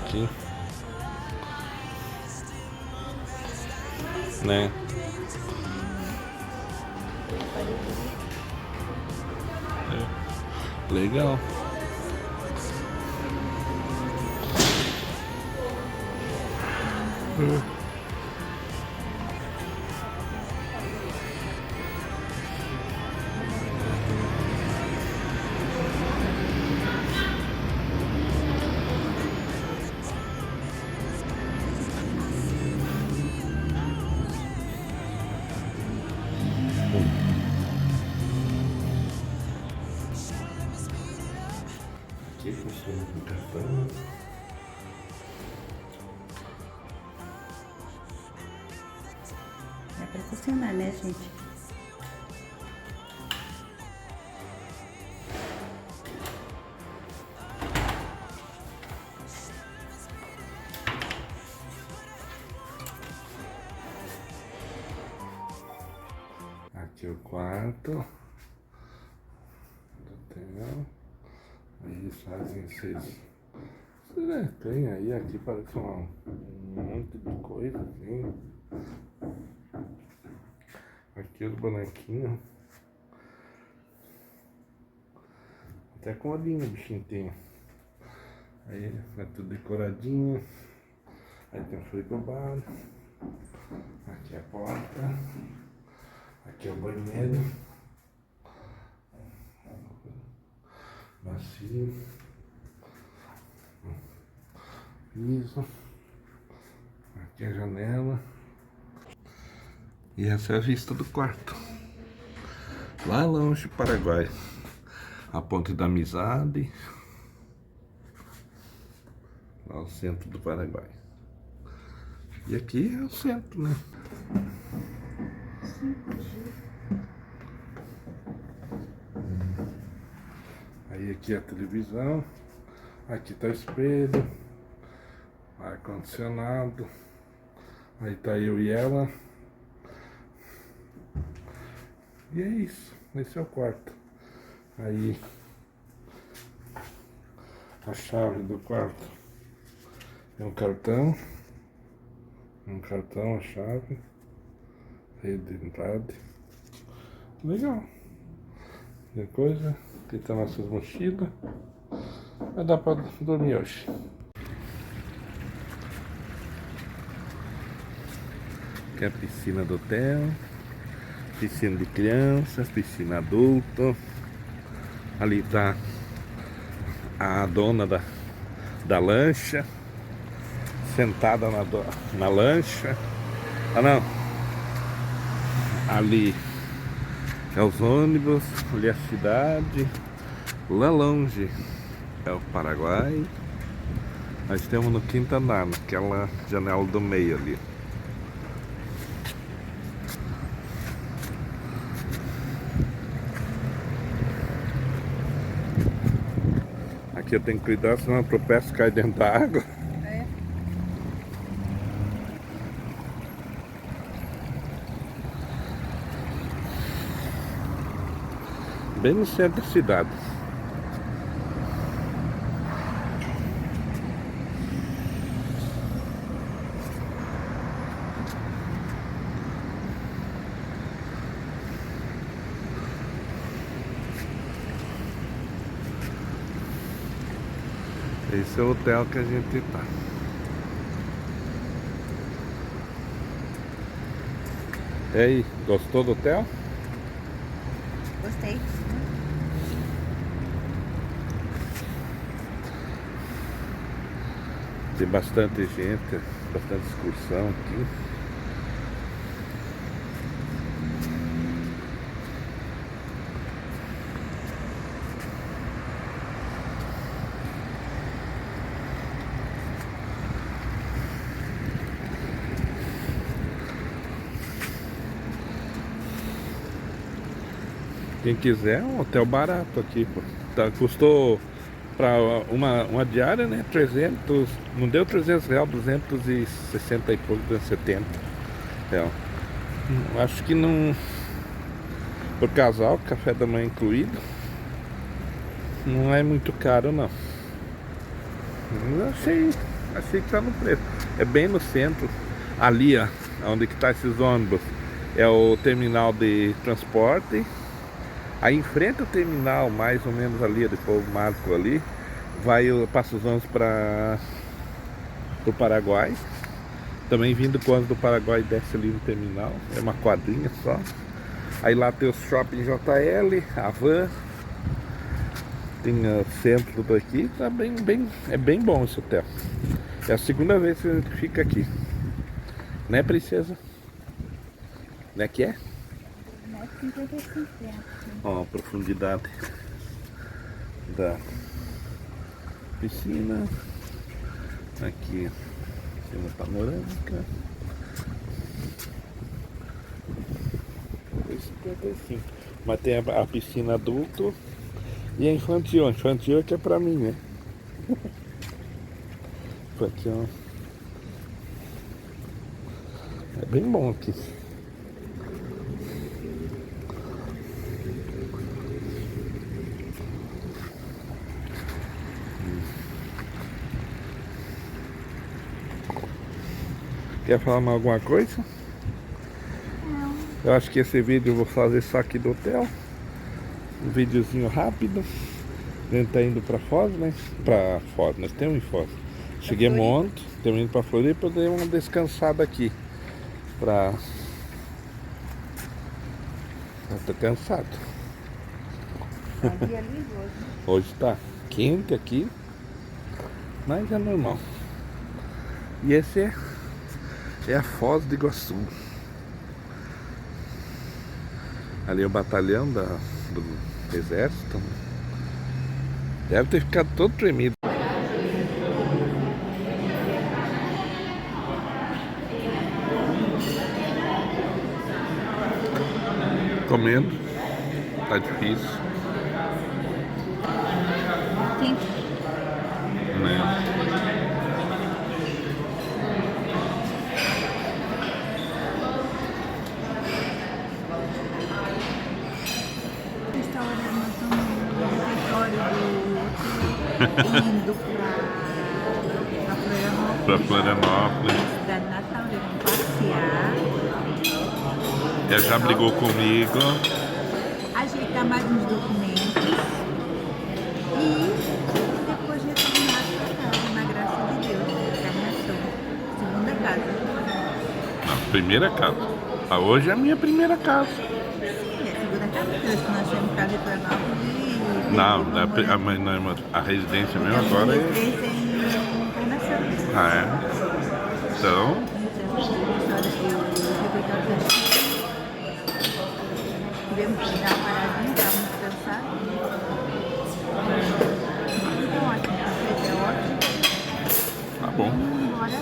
Aqui, né? Legal. Aqui funciona com cartão. É pra funcionar, né, gente? Aqui o quarto do hotel. Aí eles fazem esses tem aí, aqui parece um monte de coisa assim. Aqui os bonequinhos. Até com olhinho o bichinho tem. Aí é tudo decoradinho. Aí tem o frigobar. Aqui é a porta. Aqui é o banheiro. Macio. Piso. Aqui é a janela. E essa é a vista do quarto. Lá longe, Paraguai. A Ponte da Amizade. Lá o centro do Paraguai. E aqui é o centro, né? Aí aqui é a televisão. Aqui tá o espelho. Ar-condicionado. Aí tá eu e ela. E é isso. Esse é o quarto. Aí a chave do quarto é um cartão. A chave. Rede de entrada. Legal. Tem coisa. Aqui tá nossas mochilas. Vai dar pra dormir hoje. Aqui é a piscina do hotel. Piscina de crianças, piscina adulto. Ali tá a dona da lancha, sentada na lancha. Ah não, ali é os ônibus, ali é a cidade. Lá longe é o Paraguai. Nós estamos no quinto andar, naquela janela do meio ali. Aqui eu tenho que cuidar, senão eu tropeço e cai dentro da água. É. Bem no centro da cidade. Esse é o hotel que a gente tá. E aí, gostou do hotel? Gostei. Tem bastante gente, bastante excursão aqui. Quem quiser, um hotel barato aqui, pô. Tá, custou pra uma diária, né? 300, não deu 300 real, 260 e pouco, 270 real. Acho que não. Por casal, café da manhã incluído, não é muito caro não. Eu achei que tá no preço. É bem no centro. Ali, ó, onde que tá esses ônibus, é o terminal de transporte. Aí em frente ao terminal, mais ou menos ali, depois o marco ali, passa os ônibus para o Paraguai. Também vindo com o ônibus do Paraguai, desce ali no terminal. É uma quadrinha só. Aí lá tem o shopping JL, a Van. Tem o centro daqui, tá é bem bom esse hotel. É a segunda vez que a gente fica aqui. Né, princesa? Como é que é? 55 metros. Ó, a profundidade da piscina. Aqui, cena panorâmica. 55. Mas tem a piscina adulto e a infantil. A infantil é que é pra mim, né? Infantil. É bem bom aqui. Quer falar mais alguma coisa? Não. Eu acho que esse vídeo eu vou fazer só aqui do hotel. Um videozinho rápido. A gente tá indo pra Foz, né? Pra Foz, nós temos em Foz. Cheguei ontem, estamos indo pra Floripa, dei uma descansada aqui. Eu tô cansado. Tá dia liso hoje. Hoje tá quente aqui, mas é normal. E esse é a Foz do Iguaçu. Ali é o batalhão do exército. Deve ter ficado todo tremido. Comendo. Tá difícil. Sim. Né? Restaurante, nós estamos no refeitório do hotel, indo pra Florianópolis. Pra Florianópolis. Cidade Natal, eles vão passear. Ela já brigou comigo. Ajeitar mais uns documentos e depois retornar para casa, na graça de Deus, encarnação, segunda casa. A primeira casa. Ah, hoje é a minha primeira casa. Sim, é a segunda casa, porque nós temos casa em Florianópolis e Não, a residência mesmo agora é. residência em Encarnação. Ah, é? Então, Tivemos que dar uma paradinha, estávamos cansados. Então, ótimo, o café é ótimo. tá bom. Vamos embora.